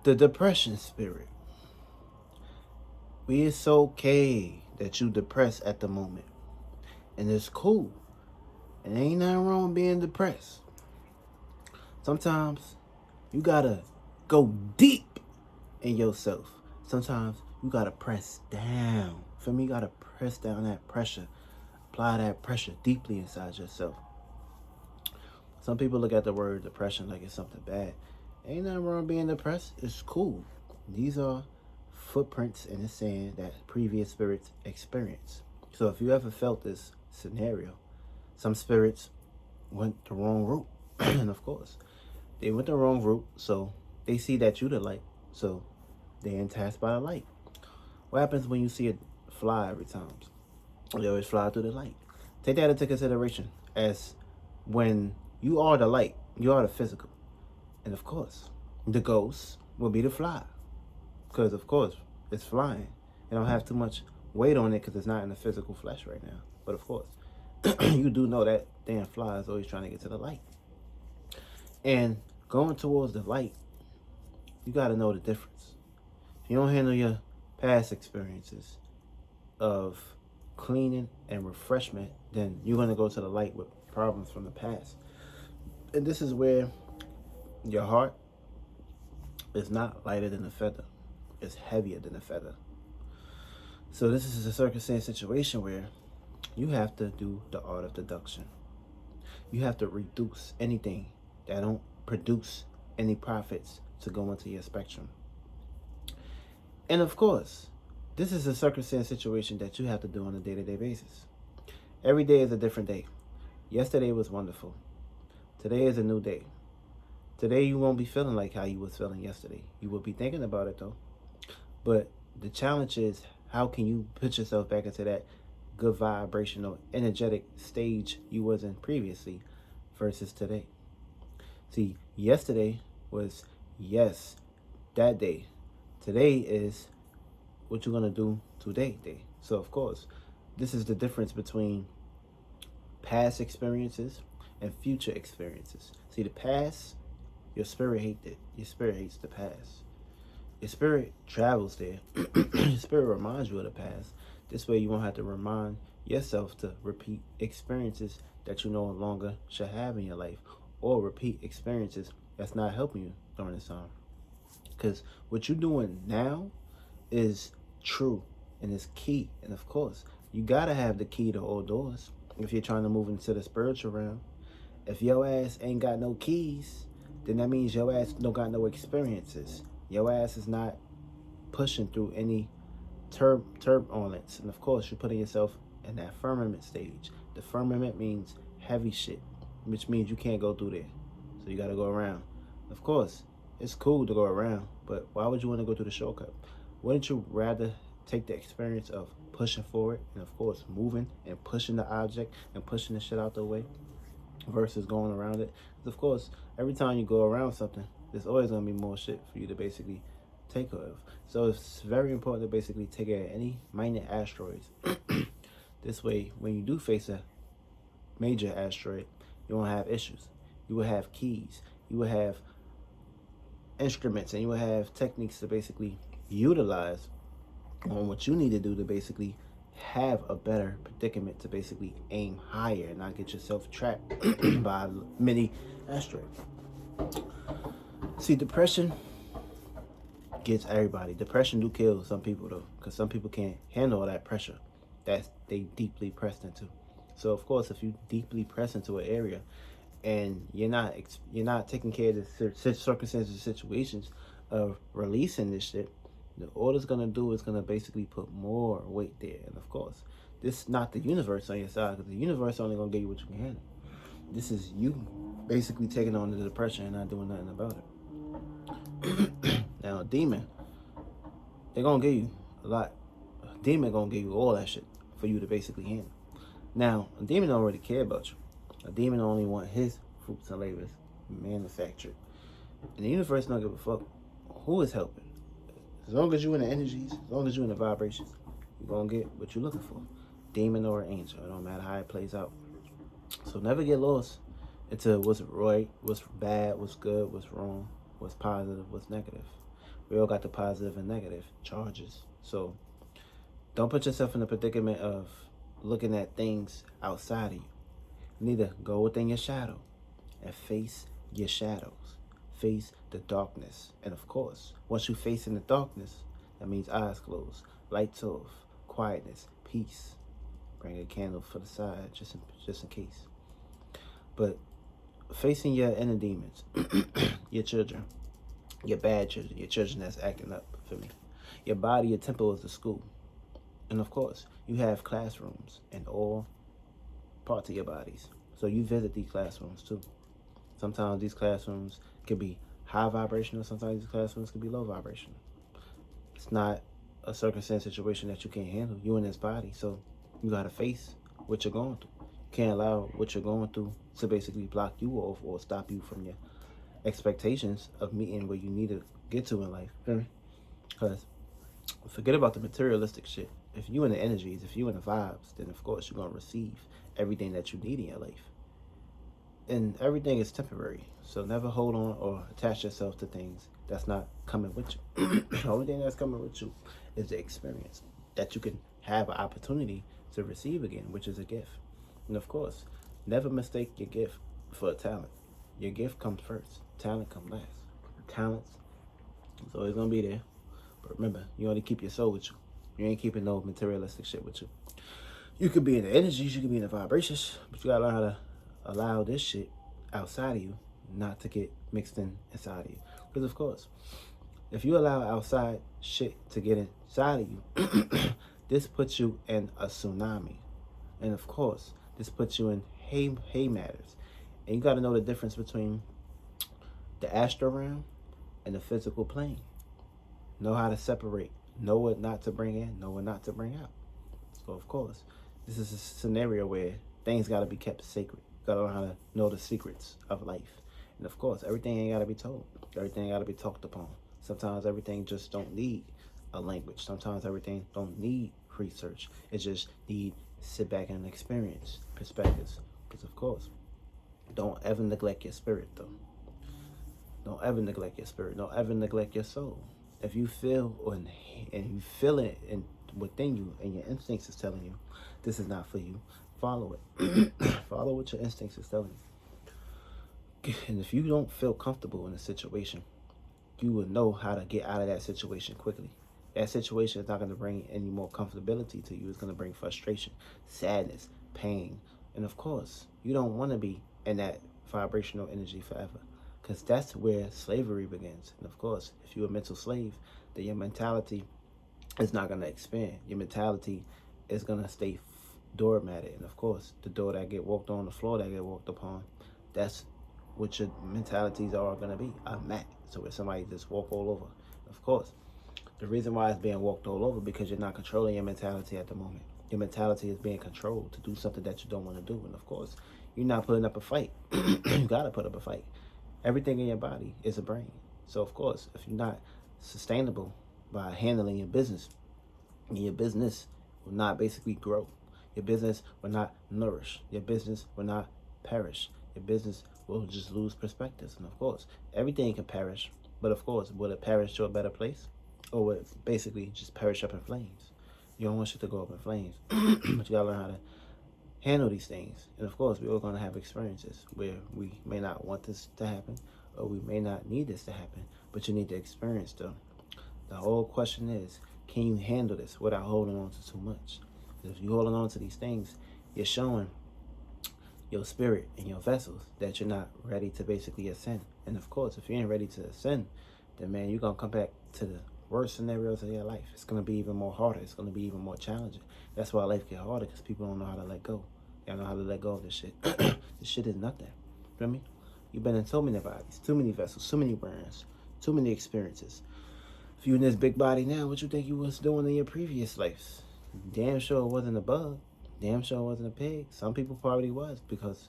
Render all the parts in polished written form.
The depression spirit. It's okay that you depressed at the moment. And it's cool. And ain't nothing wrong with being depressed. Sometimes you gotta go deep in yourself. Sometimes you gotta press down. For me, you gotta press down that pressure. Apply that pressure deeply inside yourself. Some people look at the word depression like it's something bad. Ain't nothing wrong being depressed. It's cool. These are footprints in the sand that previous spirits experience. So if you ever felt this scenario, some spirits went the wrong route. And of course, they went the wrong route, so they see that you the light. So they tasked by the light. What happens when you see a fly every time? They always fly through the light. Take that into consideration as when you are the light, you are the physical. And of course, the ghost will be the fly. Because, of course, it's flying. It don't have too much weight on it because it's not in the physical flesh right now. But, of course, you do know that damn fly is always trying to get to the light. And going towards the light, you got to know the difference. If you don't handle your past experiences of cleaning and refreshment, then you're going to go to the light with problems from the past. And this is where your heart is not lighter than a feather. It's heavier than a feather. So this is a circumstance situation where you have to do the art of deduction. You have to reduce anything that don't produce any profits to go into your spectrum. And of course, this is a circumstance situation that you have to do on a day-to-day basis. Every day is a different day. Yesterday was wonderful. Today is a new day. Today you won't be feeling like how you was feeling yesterday. You will be thinking about it though. But the challenge is, how can you put yourself back into that good vibrational, energetic stage you was in previously versus today? See, yesterday was, yes, that day. Today is what you're going to do today. So, of course, this is the difference between past experiences and future experiences. See, the past, your spirit hates it. Your spirit hates the past. Your spirit travels there. Your spirit reminds you of the past. This way you won't have to remind yourself to repeat experiences that you no longer should have in your life, or repeat experiences that's not helping you during this time. Because what you're doing now is true and is key. And of course, you gotta have the key to all doors if you're trying to move into the spiritual realm. If your ass ain't got no keys, then that means your ass don't got no experiences. Your ass is not pushing through any turbulence. And of course, you're putting yourself in that firmament stage. The firmament means heavy shit, which means you can't go through there. So you got to go around. Of course, it's cool to go around, but why would you want to go through the shortcut? Wouldn't you rather take the experience of pushing forward and, of course, moving and pushing the object and pushing the shit out the way versus going around it? Because, of course, every time you go around something, there's always going to be more shit for you to basically take care of. So it's very important to basically take care of any minor asteroids. This way, when you do face a major asteroid, you won't have issues. You will have keys. You will have instruments, and you will have techniques to basically utilize on what you need to do to basically have a better predicament to basically aim higher and not get yourself trapped by many asteroids. See, depression gets everybody. Depression do kill some people though, because some people can't handle all that pressure that they deeply pressed into. So of course, if you deeply press into an area and you're not taking care of the circumstances, situations of releasing this shit, all it's gonna do is gonna basically put more weight there. And of course, this is not the universe on your side, because the universe only gonna give you what you can handle. This is you basically taking on the depression and not doing nothing about it. Now, a demon, they're gonna give you a lot. A demon gonna give you all that shit for you to basically handle. Now, a demon don't really care about you. A demon only want his fruits and labors manufactured. And the universe don't give a fuck who is helping. As long as you in the energies, as long as you in the vibrations, you're gonna get what you're looking for. Demon or angel, it don't matter how it plays out. So never get lost into what's right, what's bad, what's good, what's wrong, what's positive, what's negative. We all got the positive and negative charges. So don't put yourself in the predicament of looking at things outside of you. Neither go within your shadow and face your shadows. Face the darkness. And of course, once you face in the darkness, that means eyes closed, lights off, quietness, peace. Bring a candle for the side just in case. But facing your inner demons, your children, your bad children, your children that's acting up for me. Your body, your temple is the school. And of course, you have classrooms in all parts of your bodies. So you visit these classrooms too. Sometimes these classrooms can be high vibrational, sometimes these classrooms can be low vibrational. It's not a circumstance situation that you can't handle. You in this body, so you gotta face what you're going through. You can't allow what you're going through to basically block you off or stop you from your expectations of meeting where you need to get to in life. Because forget about the materialistic shit. If you in the energies, if you in the vibes, then of course you're gonna receive everything that you need in your life. And everything is temporary. So never hold on or attach yourself to things that's not coming with you. The only thing that's coming with you is the experience that you can have an opportunity to receive again, which is a gift. And of course, never mistake your gift for a talent. Your gift comes first. Talent comes last. Talents is always gonna be there. But remember, you only keep your soul with you. You ain't keeping no materialistic shit with you. You could be in the energies, you could be in the vibrations, but you gotta learn how to allow this shit outside of you not to get mixed in inside of you. Because of course, if you allow outside shit to get inside of you, this puts you in a tsunami. And of course, this puts you in hay matters. And you got to know the difference between the astral realm and the physical plane. Know how to separate. Know what not to bring in. Know what not to bring out. So of course, this is a scenario where things got to be kept sacred. You got to learn how to know the secrets of life. And of course, everything ain't got to be told. Everything got to be talked upon. Sometimes everything just don't need a language. Sometimes everything don't need research. It just need sit back and experience perspectives. Because of course, don't ever neglect your spirit though. Don't ever neglect your spirit. Don't ever neglect your soul. If you feel and you feel it within you and your instincts is telling you this is not for you, follow it. Follow what your instincts is telling you. And if you don't feel comfortable in a situation, you will know how to get out of that situation quickly. That situation is not going to bring any more comfortability to you. It's going to bring frustration, sadness, pain. And of course, you don't want to be in that vibrational energy forever, because that's where slavery begins. And of course, if you're a mental slave, then your mentality is not going to expand. Your mentality is going to stay doormatted. And of course, the door that get walked on, the floor that get walked upon, that's what your mentalities are going to be, a mat. So where somebody just walk all over. Of course, the reason why it's being walked all over because you're not controlling your mentality at the moment. Your mentality is being controlled to do something that you don't want to do. And of course, you're not putting up a fight. You got to put up a fight. Everything in your body is a brain. So of course, if you're not sustainable by handling your business will not basically grow. Your business will not nourish. Your business will not perish. Your business will just lose perspectives. And of course, everything can perish. But of course, will it perish to a better place? Or will it basically just perish up in flames? You don't want shit to go up in flames. But you gotta learn how to handle these things. And of course, we're all gonna have experiences where we may not want this to happen, or we may not need this to happen, but you need to experience them. The whole question is, can you handle this without holding on to too much? Because if you're holding on to these things, you're showing your spirit and your vessels that you're not ready to basically ascend. And of course, if you ain't ready to ascend, then man, you're gonna come back to the worst scenarios of your life. It's gonna be even more harder. It's gonna be even more challenging. That's why life get harder, because people don't know how to let go. Y'all know how to let go of this shit. This shit is nothing. Feel me? You've been in so many bodies, too many vessels, too many brands, too many experiences. If you in this big body now, what you think you was doing in your previous lives? Damn sure it wasn't a bug. Damn sure it wasn't a pig. Some people probably was, because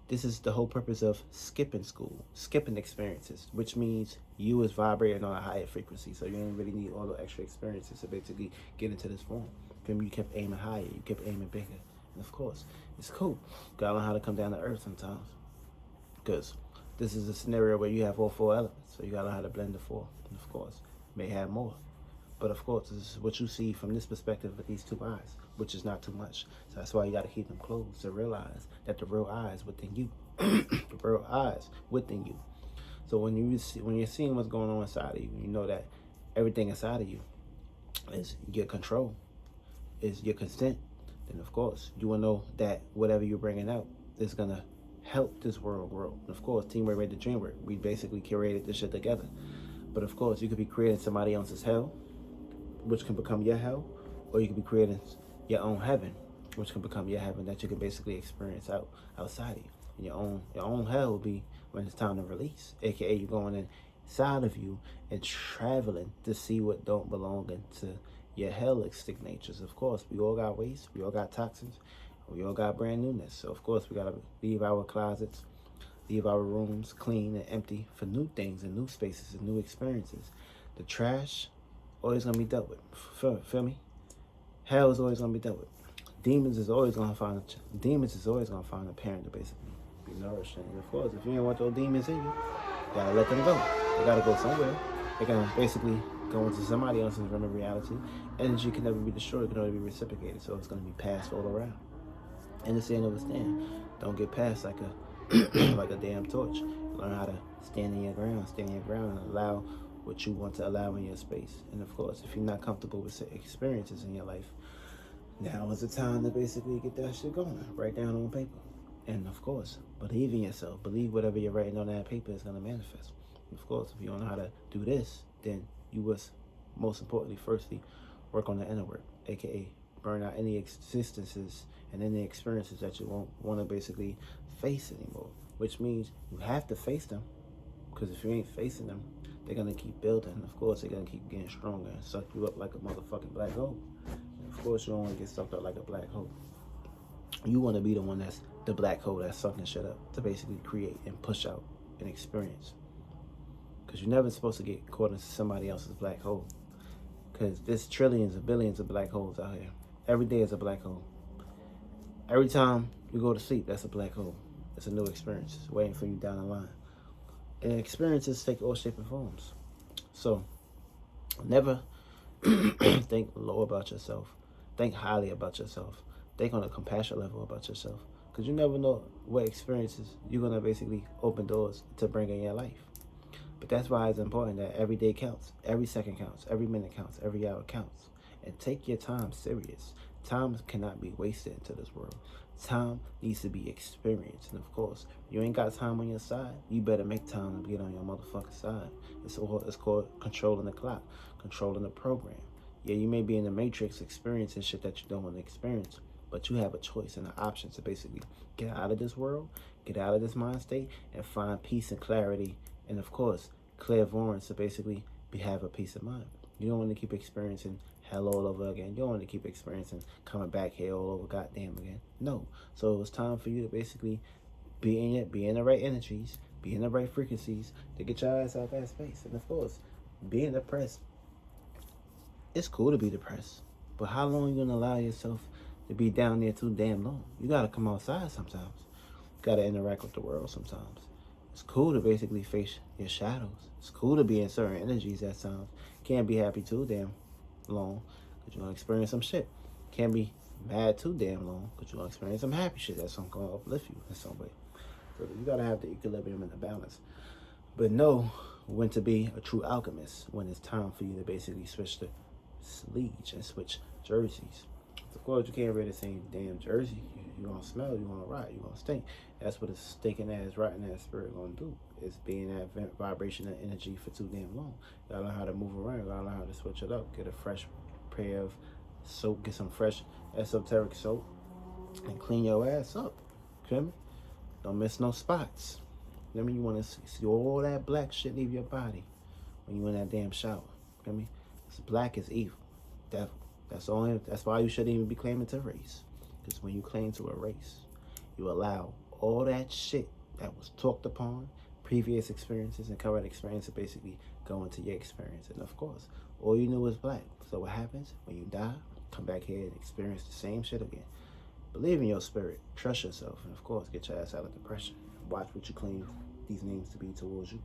this is the whole purpose of skipping school, skipping experiences, which means you is vibrating on a higher frequency. So you ain't really need all the extra experiences to basically get into this form. You kept aiming higher, you kept aiming bigger. And of course, it's cool. Gotta learn how to come down to earth sometimes. Because this is a scenario where you have all four elements. So you gotta learn how to blend the four. And of course, may have more. But of course, this is what you see from this perspective with these two eyes, which is not too much. So that's why you got to keep them closed to realize that the real eye is within you. The real eyes within you. So when you're seeing what's going on inside of you, you know that everything inside of you is your control, is your consent. Then of course you will know that whatever you're bringing out is gonna help this world grow. And of course, teamwork made the dream work. We basically curated this shit together. But of course, you could be creating somebody else's hell, which can become your hell, or you could be creating your own heaven, which can become your heaven that you can basically experience outside of you. And your own hell will be when it's time to release, aka you going inside of you and traveling to see what don't belong into your hellic natures. Of course, we all got waste, we all got toxins, we all got brand newness. So of course, we gotta leave our closets, leave our rooms clean and empty for new things and new spaces and new experiences. The trash always gonna be dealt with. Feel me? Hell is always gonna be dealt with. Demons is always gonna find a parent to basically be nourished. And of course, if you don't want those demons in you, you gotta let them go. They gotta go somewhere. They're gonna basically go into somebody else's realm of reality. Energy can never be destroyed, it can only be reciprocated. So it's gonna be passed all around. And the saying of a stand, don't get passed like a like a damn torch. Learn how to stand in your ground, and allow what you want to allow in your space. And of course, if you're not comfortable with experiences in your life, now is the time to basically get that shit going. Write down on paper. And of course, believe in yourself. Believe whatever you're writing on that paper is gonna manifest. Of course, if you don't know how to do this, then you must, most importantly, firstly, work on the inner work, aka burn out any existences and any experiences that you won't want to basically face anymore. Which means you have to face them, because if you ain't facing them, they're gonna keep building. And of course, they're gonna keep getting stronger and suck you up like a motherfucking black hole. And of course, you don't want to get sucked up like a black hole. You want to be the one that's the black hole that's sucking shit up to basically create and push out an experience. Because you're never supposed to get caught into somebody else's black hole. Because there's trillions and billions of black holes out here. Every day is a black hole. Every time you go to sleep, that's a black hole. It's a new experience waiting for you down the line. And experiences take all shapes and forms. So never think low about yourself. Think highly about yourself. Think on a compassion level about yourself. Because you never know what experiences you're going to basically open doors to bring in your life. But that's why it's important that every day counts. Every second counts. Every minute counts. Every hour counts. And take your time serious. Time cannot be wasted into this world. Time needs to be experienced. And of course, you ain't got time on your side, you better make time to get on your motherfucking side. It's called controlling the clock, controlling the program. Yeah, you may be in the matrix experiencing shit that you don't want to experience, but you have a choice and an option to basically get out of this world, get out of this mind state, and find peace and clarity. And of course, clairvoyance to basically have a peace of mind. You don't want to keep experiencing hell all over again. You don't want to keep experiencing coming back here all over goddamn again. No. So it was time for you to basically be in the right energies, be in the right frequencies to get your ass out that space. And of course, being depressed, it's cool to be depressed. But how long are you gonna allow yourself to be down there too damn long? You gotta come outside sometimes. You gotta interact with the world sometimes. It's cool to basically face your shadows. It's cool to be in certain energies at times. Can't be happy too damn long, because you're gonna experience some shit. Can't be mad too damn long, because you're gonna experience some happy shit that's gonna uplift you in some way. So you gotta have the equilibrium and the balance. But know when to be a true alchemist, when it's time for you to basically switch the sleeves and switch jerseys. Of course, you can't wear the same damn jersey. You're gonna smell, you're gonna rot, you're gonna stink. That's what a stinking ass, rotten ass spirit gonna do. Is being that vibration and energy for too damn long. You gotta learn how to move around, you gotta learn how to switch it up. Get a fresh pair of soap, get some fresh esoteric soap, and clean your ass up. Feel me? Don't miss no spots. Feel me? You wanna see all that black shit leave your body when you in that damn shower. Feel me? It's black is evil, devil. That's why you shouldn't even be claiming to race. Because when you claim to a race, you allow all that shit that was talked upon, previous experiences and current experience to basically go into your experience. And of course, all you knew was black. So what happens when you die? Come back here and experience the same shit again. Believe in your spirit, trust yourself, and of course, get your ass out of depression. Watch what you claim these names to be towards you.